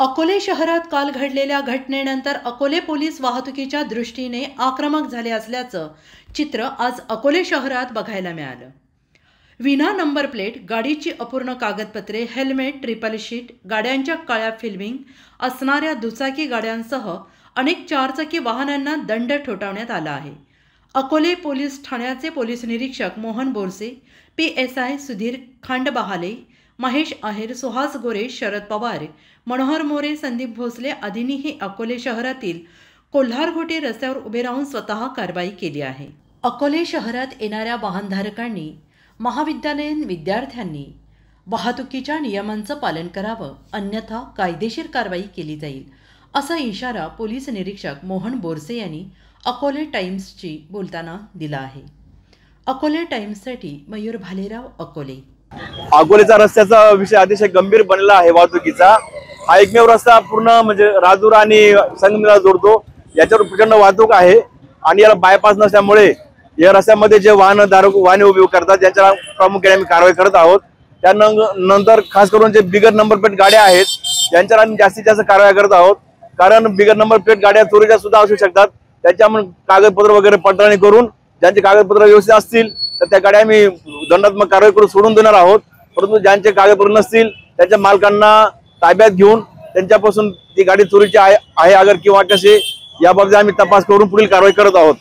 अकोले शहरात काल घडलेल्या घटनेनंतर अकोले पोलीस वाहतुकीच्या दृष्टीने आक्रमक झाले असल्याचं चित्र आज अकोले शहरात बघायला मिळालं। विना नंबर प्लेट, गाडीची अपूर्ण कागदपत्रे, हेल्मेट, ट्रिपल शीट, गाड्यांच्या काळ्या फिल्मिंग असणाऱ्या दुचाकी गाड्यांसह अनेक चारचाकी वाहनांना दंड ठोठावण्यात आला आहे। अकोले पोलीस ठाण्याचे पोलीस निरीक्षक मोहन बोरसे, PSI सुधीर खांडबहाले, महेश आहेर, सुहास गोरे, शरद पवार, मनोहर मोरे, संदीप भोसले आदींनीही अकोले शहरातील कोल्हारघोटी रस्त्यावर उभे राहून स्वतः कारवाई केली आहे। अकोले शहरात येणाऱ्या वाहनधारकांनी, महाविद्यालयीन विद्यार्थ्यांनी वाहतुकीच्या नियमांचं पालन करावं, अन्यथा कायदेशीर कारवाई केली जाईल, असा इशारा पोलीस निरीक्षक मोहन बोरसे यांनी अकोले टाइम्सशी बोलताना दिला आहे। अकोले टाइम्ससाठी मयूर भालेराव, अकोले। अकोलेचा रस्त्याचा विषय अतिशय गंभीर बनला आहे। वाहतुकीचा हा एकमेव रस्ता पूर्ण म्हणजे राजूर आणि संगमेला जोडतो। याच्यावर प्रचंड वाहतूक आहे आणि याला बायपास नसल्यामुळे या रस्त्यामध्ये जे वाहने उभी करतात त्यांच्या प्रामुख्याने आम्ही कारवाई करत आहोत। त्यानंतर खास करून जे बिगर नंबर प्लेट गाड्या आहेत त्यांच्यावर आम्ही जास्तीत जास्त कारवाई करत आहोत, कारण बिगर नंबर प्लेट गाड्या चोरीच्या सुद्धा असू शकतात। त्याच्यामुळे कागदपत्र वगैरे पडताळणी करून ज्यांचे कागदपत्र व्यवस्थित असतील तर त्या गाड्या आम्ही दंडात्मक कारवाई करून सोडून देणार आहोत, परंतु ज्यांचे कागदपत्र नसतील त्यांच्या मालकांना ताब्यात घेऊन त्यांच्यापासून ती गाडी चोरीची आहे अगर किंवा कसे याबाबत आम्ही तपास करून पुढील कारवाई करत आहोत।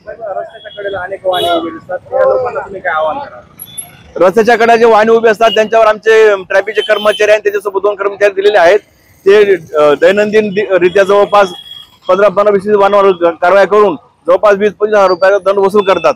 रस्त्याच्या कडेला अनेक वाहने उभी असतात, त्या लोकांना तुम्ही काय आवाहन कराल? रस्त्याच्या कडे जे वाहने उभे असतात त्यांच्यावर आमचे ट्रॅफिकचे कर्मचारी आणि त्याच्यासोबत 2 कर्मचारी दिलेले आहेत। ते दैनंदिन रित्या जवळपास 15-20 वाहनांवर कारवाई करून जवळपास 20-25 हजार रुपयाचा दंड वसूल करतात।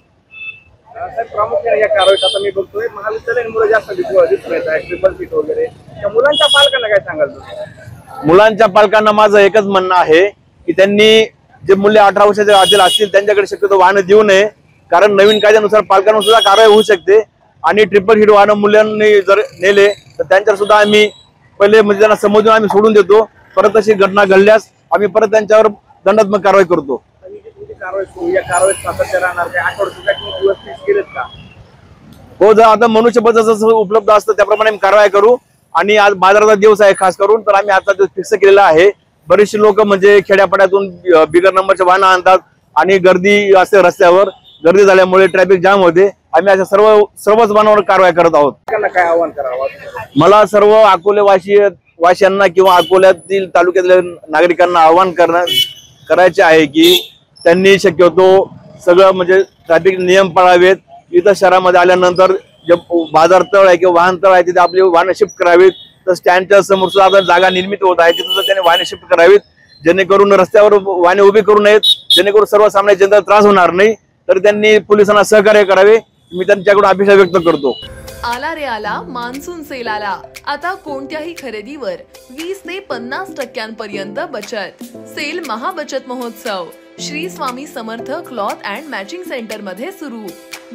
प्रामुख्याने या कारवाईत आता मी बघतोय महाविद्यालयीन मुलं जास्त दिसून येत आहेत, ट्रिपल सीट वगैरे। त्या मुलांच्या पालकांना काय सांगाल तुम्ही? मुलांच्या पालकांना माझं एकच म्हणणं आहे की त्यांनी जे मूल्य 18 वर्षाचे आतील असतील त्यांच्याकडे शक्यतो वाहन देऊ नये, कारण नवीन कायद्यानुसार पालकांवर सुद्धा कारवाई होऊ शकते। आणि ट्रिपल सीट वाहन मुलांनी जर नेले तर त्यांच्यावर सुद्धा आम्ही पहिले म्हणजे त्यांना समजून आम्ही सोडून देतो, परत अशी घटना घडल्यास आम्ही परत त्यांच्यावर दंडात्मक कारवाई करतो। हो, जर आता मनुष्यबळ जसं उपलब्ध असतं त्याप्रमाणे आम्ही कारवाई करू। आणि आज बाजाराचा दिवस आहे खास करून, तर आम्ही आता दिवस फिक्स केलेला आहे। बरेचसे लोक म्हणजे खेड्यापाड्यातून बिगर नंबरचे वाहन आणतात आणि गर्दी असते, रस्त्यावर गर्दी झाल्यामुळे ट्रॅफिक जाम होते। आम्ही अशा सर्वच वाहनांवर कारवाई करत आहोत। काय आवाहन करावं? मला सर्व अकोले वासियांना किंवा अकोल्यातील तालुक्यातल्या नागरिकांना आवाहन करायचे आहे की त्यांनी शक्यतो सगळं म्हणजे ट्रॅफिक नियम पाळावेत। इथं शहरामध्ये आल्यानंतर जे बाजार तळ आहे किंवा वाहन तळ आहे तिथे आपली वाहने शिफ्ट करावीत, तर स्टँडच्या समोर सुद्धा आता जागा निर्मित होत आहे तिथं त्यांनी वाहने शिफ्ट करावीत, जेणेकरून रस्त्यावर वाहने उभी करू नयेत, जेणेकरून सर्वसामान्य जनतेला त्रास होणार नाही। तर त्यांनी पोलिसांना सहकार्य करावे, मी त्यांच्याकडून अपेक्षा व्यक्त करतो। आला रे आला मान्सून सेल आला। आता कोणत्याही खरेदीवर 20 ते 50% बचत। सेल महाबचत महोत्सव Shri Swami Samarth cloth and matching centre मध्ये सुरू।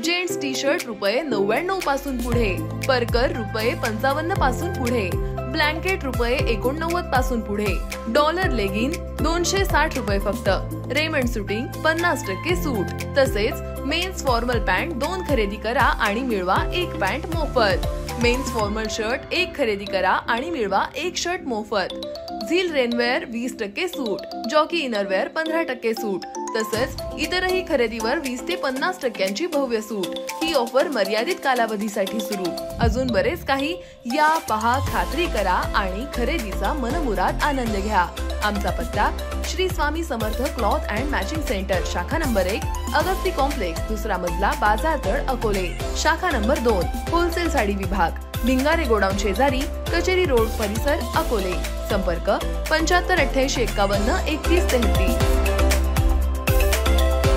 जेंट्स टी शर्ट ₹99 पासून पुढे, परकर ₹55 पासून पुढे, ब्लँकेट ₹89 पासून पुढे, डॉलर लेगिन ₹260 फक्त, रेमंड सुटिंग 50% सूट। तसेच मेन्स फॉर्मल पॅन्ट 2 खरेदी करा आणि मिळवा 1 पॅन्ट मोफत। मेन्स फॉर्मल शर्ट 1 खरेदी करा आणि मिळवा 1 शर्ट मोफत। झील रेनवेअर 20% सूट, जॉकी इनरवेअर 15% सूट, तसंच इतरही खरेदीवर 20 ते 50% भव्य सूट। ही ऑफर मर्यादित कालावधीसाठी सुरू। अजून बरेच काही, या पहा, खात्री करा आणि खरेदीचा मनमुराद आनंद घ्या। आमचा पत्ता Shri Swami Samarth cloth and matching centre, शाखा नंबर 1, अगस्ती कॉम्प्लेक्स, 2रा मजला, बाजारतळ, अकोले। शाखा नंबर 2, होलसेल साडी विभाग, भिंगारे गोडाऊन शेजारी, कचेरी रोड परिसर, अकोले। संपर्क 75 88 51 31 33।